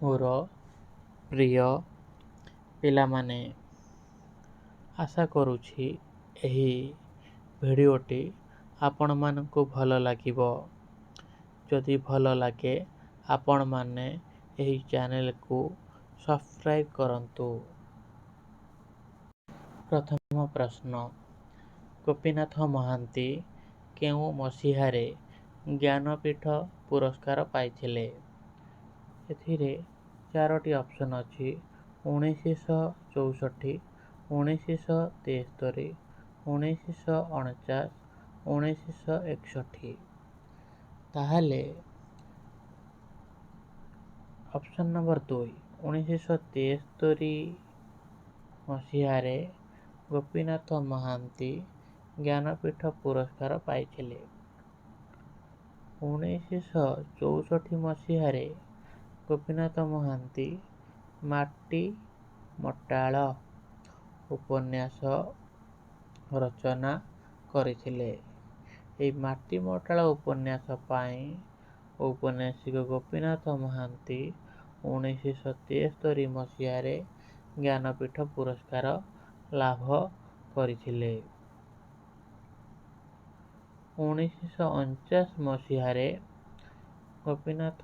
ମୋର ପ୍ରିୟ ପିଲାମାନେ, ଆଶା କରୁଛି ଏହି ଭିଡ଼ିଓଟି ଆପଣମାନଙ୍କୁ ଭଲ ଲାଗିବ। ଯଦି ଭଲ ଲାଗେ ଆପଣମାନେ ଏହି ଚ୍ୟାନେଲକୁ ସବସ୍କ୍ରାଇବ୍ କରନ୍ତୁ। ପ୍ରଥମ ପ୍ରଶ୍ନ, ଗୋପୀନାଥ ମହାନ୍ତି କେଉଁ ମସିହାରେ ଜ୍ଞାନପୀଠ ପୁରସ୍କାର ପାଇଥିଲେ? ଏଥିରେ ଚାରୋଟି ଅପସନ୍ ଅଛି। 1964, 1973, 1949, 1961। ତାହେଲେ ଅପସନ୍ ନମ୍ବର 2, 1973 ମସିହାରେ ଗୋପୀନାଥ ମହାନ୍ତି ଜ୍ଞାନପୀଠ ପୁରସ୍କାର ପାଇଥିଲେ। 1964 ମସିହାରେ ଗୋପୀନାଥ ମହାନ୍ତି ମାଟି ମଟାଳ ଉପନ୍ୟାସ ରଚନା କରିଥିଲେ। ଏହି ମାଟି ମଟାଳ ଉପନ୍ୟାସ ପାଇଁ ଔପନ୍ୟାସିକ ଗୋପୀନାଥ ମହାନ୍ତି 1973 ମସିହାରେ ଜ୍ଞାନପୀଠ ପୁରସ୍କାର ଲାଭ କରିଥିଲେ। 1949 ମସିହାରେ ଗୋପୀନାଥ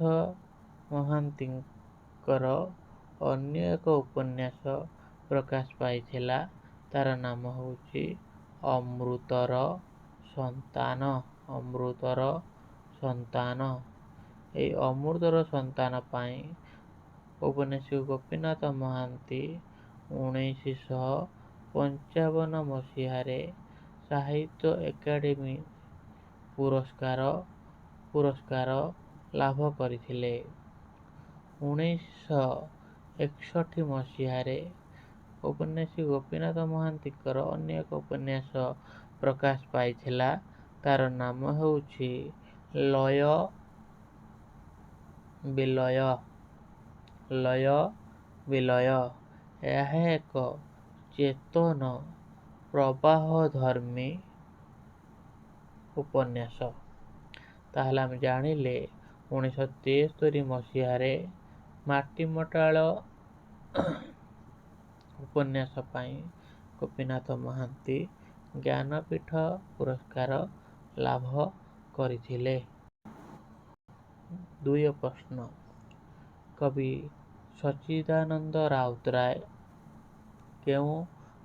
ମହାନ୍ତିଙ୍କର ଅନ୍ୟ ଏକ ଉପନ୍ୟାସ ପ୍ରକାଶ ପାଇଥିଲା। ତାର ନାମ ହେଉଛି ଅମୃତର ସନ୍ତାନ। ଅମୃତର ସନ୍ତାନ। ଏହି ଅମୃତର ସନ୍ତାନ ପାଇଁ ଔପନ୍ୟାସିକ ଗୋପୀନାଥ ମହାନ୍ତି 1955 ମସିହାରେ ସାହିତ୍ୟ ଏକାଡେମୀ ପୁରସ୍କାର ଲାଭ କରିଥିଲେ। 1961 ମସିହାରେ ଔପନ୍ୟାସିକ ଗୋପୀନାଥ ମହାନ୍ତିଙ୍କର ଅନ୍ୟ ଏକ ଉପନ୍ୟାସ ପ୍ରକାଶ ପାଇଥିଲା। ତାର ନାମ ହେଉଛି ଲୟ ବିଲୟ। ଲୟ ବିଲୟ। ଏହା ଏକ ଚେତନ ପ୍ରବାହଧର୍ମୀ ଉପନ୍ୟାସ। ତାହେଲେ ଆମେ ଜାଣିଲେ 1973 ମସିହାରେ ମାଟି ମଟାଳ ଉପନ୍ୟାସ ପାଇଁ ଗୋପୀନାଥ ମହାନ୍ତି ଜ୍ଞାନପୀଠ ପୁରସ୍କାର ଲାଭ କରିଥିଲେ। ଦ୍ୱିତୀୟ ପ୍ରଶ୍ନ, କବି ସଚ୍ଚିଦାନନ୍ଦ ରାଉତରାୟ କେଉଁ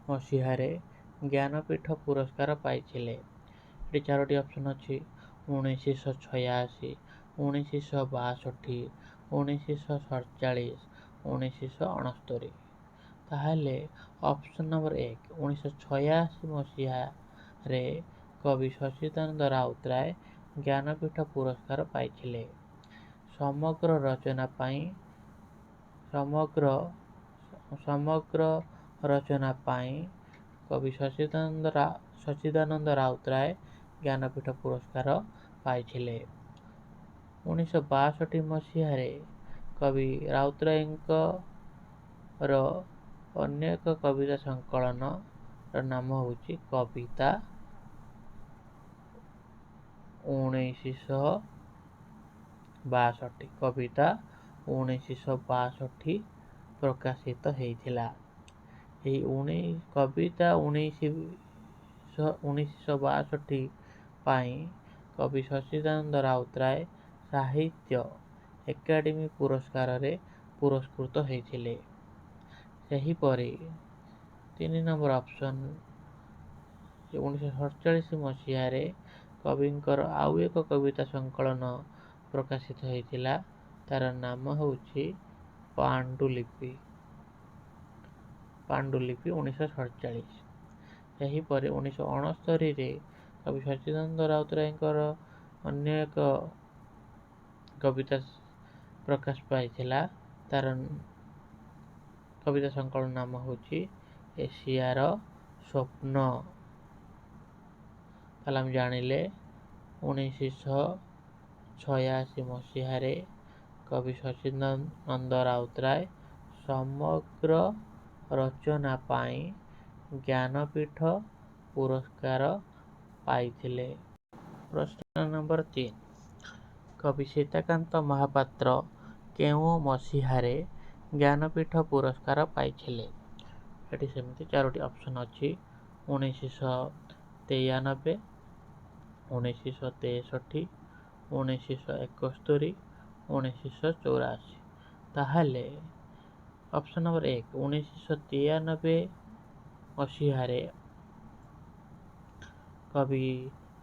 ମସିହାରେ ଜ୍ଞାନପୀଠ ପୁରସ୍କାର ପାଇଥିଲେ? ଏଠି ଚାରୋଟି ଅପସନ୍ ଅଛି। 1986, 1962, 1947, 1969। ତାହେଲେ ଅପସନ୍ ନମ୍ବର 1, 1986 ମସିହାରେ କବି ସଚ୍ଚିଦାନନ୍ଦ ରାଉତରାୟ ଜ୍ଞାନପୀଠ ପୁରସ୍କାର ପାଇଥିଲେ। ସମଗ୍ର ରଚନା ପାଇଁ କବି ସଚ୍ଚିଦାନନ୍ଦ ରାଉତରାୟ ଜ୍ଞାନପୀଠ ପୁରସ୍କାର ପାଇଥିଲେ। 1962 ମସିହାରେ କବି ରାଉତରାୟଙ୍କର ଅନ୍ୟ ଏକ କବିତା ସଂକଳନର ନାମ ହେଉଛି କବିତା 1962। କବିତା 1962 ପ୍ରକାଶିତ ହେଇଥିଲା। ଏହି କବିତା 1962 ପାଇଁ କବି ସଚ୍ଚିଦାନନ୍ଦ ରାଉତରାୟ ସାହିତ୍ୟ ଏକାଡେମୀ ପୁରସ୍କାରରେ ପୁରସ୍କୃତ ହେଇଥିଲେ। ସେହିପରି 3 ନମ୍ବର ଅପସନ୍, 1947 ମସିହାରେ କବିଙ୍କର ଆଉ ଏକ କବିତା ସଂକଳନ ପ୍ରକାଶିତ ହେଇଥିଲା। ତାର ନାମ ହେଉଛି ପାଣ୍ଡୁଲିପି। ପାଣ୍ଡୁଲିପି 1947। ସେହିପରି 1969ରେ କବି ସଚ୍ଚିଦାନନ୍ଦ ରାଉତରାୟଙ୍କର ଅନ୍ୟ ଏକ କବିତା ପ୍ରକାଶ ପାଇଥିଲା। ତାର କବିତା ସଂକଳନ ନାମ ହେଉଛି ଏସିଆର ସ୍ୱପ୍ନ। ତାହେଲେ ଆମେ ଜାଣିଲେ 1986 ମସିହାରେ କବି ସଚ୍ଚିଦାନନ୍ଦ ରାଉତରାୟ ସମଗ୍ର ରଚନା ପାଇଁ ଜ୍ଞାନପୀଠ ପୁରସ୍କାର ପାଇଥିଲେ। ପ୍ରଶ୍ନ ନମ୍ବର 3, କବି ସୀତାକାନ୍ତ ମହାପାତ୍ର କେଉଁ ମସିହାରେ ଜ୍ଞାନପୀଠ ପୁରସ୍କାର ପାଇଥିଲେ? ଏଠି ସେମିତି 4ଟି ଅପସନ୍ ଅଛି। 1993, 1963, 1971, 1984। ତାହେଲେ ଅପସନ୍ ନମ୍ବର 1 1993 ମସିହାରେ କବି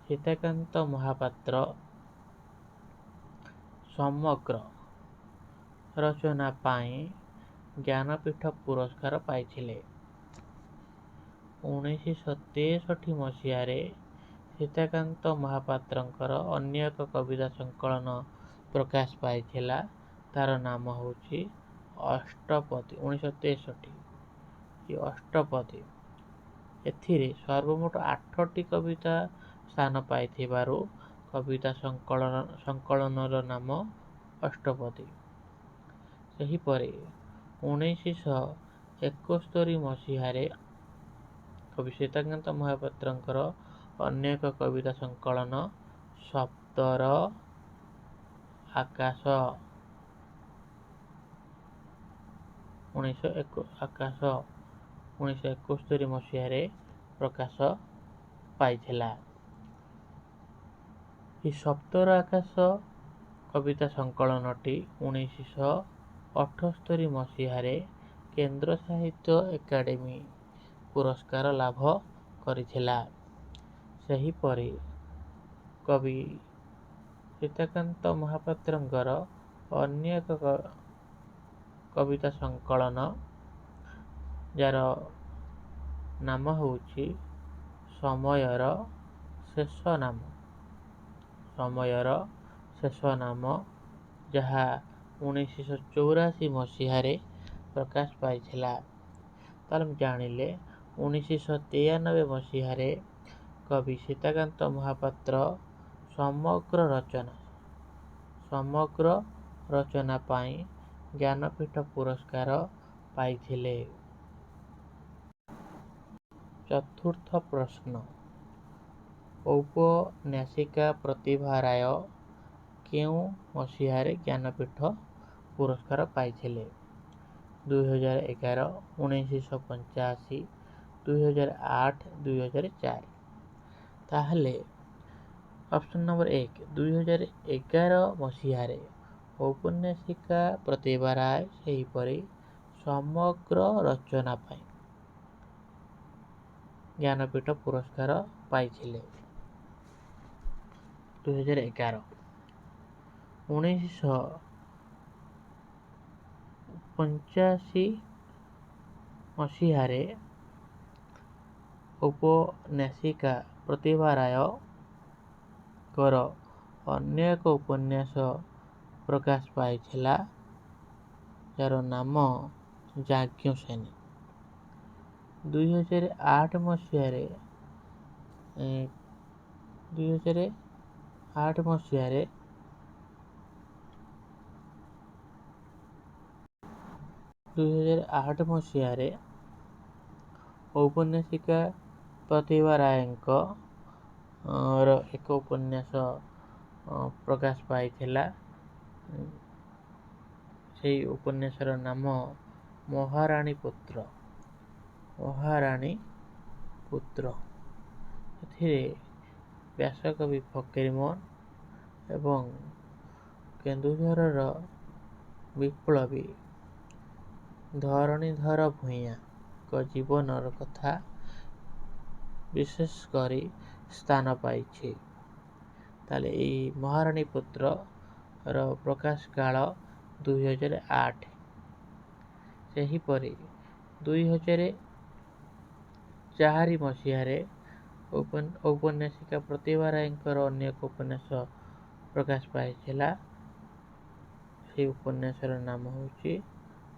ସୀତାକାନ୍ତ ମହାପାତ୍ର ସମଗ୍ର ରଚନା ପାଇଁ ଜ୍ଞାନପୀଠ ପୁରସ୍କାର ପାଇଥିଲେ। 1963 ମସିହାରେ ସୀତାକାନ୍ତ ମହାପାତ୍ରଙ୍କର ଅନ୍ୟ ଏକ କବିତା ସଂକଳନ ପ୍ରକାଶ ପାଇଥିଲା। ତାର ନାମ ହେଉଛି ଅଷ୍ଟପଦୀ। 1963 ଅଷ୍ଟପଦୀ। ଏଥିରେ ସର୍ବମୋଟ 8ଟି କବିତା ସ୍ଥାନ ପାଇଥିବାରୁ କବିତା ସଂକଳନର ନାମ ଅଷ୍ଟପଦୀ। ସେହିପରି 1971 ମସିହାରେ କବି ସୀତାକାନ୍ତ ମହାପାତ୍ରଙ୍କର ଅନ୍ୟ ଏକ କବିତା ସଂକଳନ ଶବ୍ଦର ଆକାଶ 1971 ମସିହାରେ ପ୍ରକାଶ ପାଇଥିଲା। ଏହି ଶବ୍ଦର ଆକାଶ କବିତା ସଂକଳନଟି 1978 ମସିହାରେ କେନ୍ଦ୍ର ସାହିତ୍ୟ ଏକାଡେମୀ ପୁରସ୍କାର ଲାଭ କରିଥିଲା। ସେହିପରି କବି ସୀତାକାନ୍ତ ମହାପାତ୍ରଙ୍କର ଅନ୍ୟ ଏକ କବିତା ସଂକଳନ ଯାର ନାମ ହେଉଛି ସମୟର ଶେଷ ନାମ। ସମୟର ଶେଷ ନାମ, ଯାହା 1984 ମସିହାରେ ପ୍ରକାଶ ପାଇଥିଲା। ତାହେଲେ ଆମେ ଜାଣିଲେ 1993 ମସିହାରେ କବି ସୀତାକାନ୍ତ ମହାପାତ୍ର ସମଗ୍ର ରଚନା ପାଇଁ ଜ୍ଞାନପୀଠ ପୁରସ୍କାର ପାଇଥିଲେ। ଚତୁର୍ଥ ପ୍ରଶ୍ନ, ଔପନ୍ୟାସିକା ପ୍ରତିଭା ରାୟ କେଉଁ ମସିହାରେ ଜ୍ଞାନପୀଠ ପୁରସ୍କାର ପାଇଥିଲେ? 2011, 1985, 2008, 2004। ତାହେଲେ ଅପସନ୍ ନମ୍ବର 1 2011 ମସିହାରେ ଔପନ୍ୟାସିକା ପ୍ରତିଭା ରାୟ ସେହିପରି ସମଗ୍ର ରଚନା ପାଇଁ ଜ୍ଞାନପୀଠ ପୁରସ୍କାର ପାଇଥିଲେ। 2011 1985 ମସିହାରେ ଔପନ୍ୟାସିକା ପ୍ରତିଭା ରାୟଙ୍କର ଅନ୍ୟ ଏକ ଉପନ୍ୟାସ ପ୍ରକାଶ ପାଇଥିଲା, ଯାର ନାମ ଯାଜ୍ଞସେନୀ। 2008 ମସିହାରେ 2008 ମସିହାରେ ଔପନ୍ୟାସିକା ପ୍ରତିଭା ରାୟଙ୍କ ଏକ ଉପନ୍ୟାସ ପ୍ରକାଶ ପାଇଥିଲା। ସେହି ଉପନ୍ୟାସର ନାମ ମହାରାଣୀ ପୁତ୍ର। ଏଥିରେ ବ୍ୟାସକବି ଫକୀରମୋହନ ଏବଂ କେନ୍ଦୁଝରର ବିପ୍ଳବୀ ଧରଣୀଧର ଭୂୟାଁଙ୍କ ଜୀବନର କଥା ବିଶେଷ କରି ସ୍ଥାନ ପାଇଛି। ତାହେଲେ ଏହି ମହାରାଣୀ ପୁତ୍ରର ପ୍ରକାଶ କାଳ 2008। ସେହିପରି 2004 ମସିହାରେ ଔପନ୍ୟାସିକା ପ୍ରତିଭା ରାୟଙ୍କର ଅନ୍ୟ ଏକ ଉପନ୍ୟାସ ପ୍ରକାଶ ପାଇଥିଲା। ସେହି ଉପନ୍ୟାସର ନାମ ହେଉଛି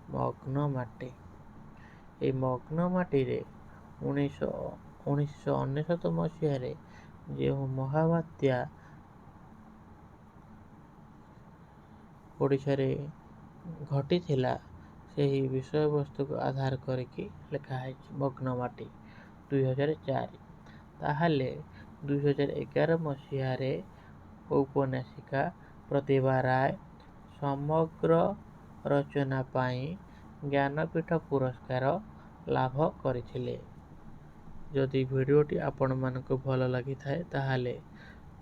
ମଗ୍ନମାଟି। ଏହି ମଗ୍ନମାଟିରେ 1999 ମସିହାରେ ଯେଉଁ ମହାବାତ୍ୟା ଓଡ଼ିଶାରେ ଘଟିଥିଲା, ସେହି ବିଷୟବସ୍ତୁକୁ ଆଧାର କରିକି ଲେଖା ହେଇଛି ମଗ୍ନମାଟି 2004। ତାହେଲେ 2011 ମସିହାରେ ଔପନ୍ୟାସିକା ପ୍ରତିଭା ରାୟ ସମଗ୍ର ରଚନା ପାଇଁ ଜ୍ଞାନପୀଠ ପୁରସ୍କାର ଲାଭ କରିଥିଲେ। ଯଦି ଭିଡ଼ିଓଟି ଆପଣମାନଙ୍କୁ ଭଲ ଲାଗିଥାଏ ତାହେଲେ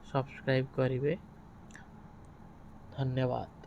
ସବସ୍କ୍ରାଇବ୍ କରିବେ। ଧନ୍ୟବାଦ।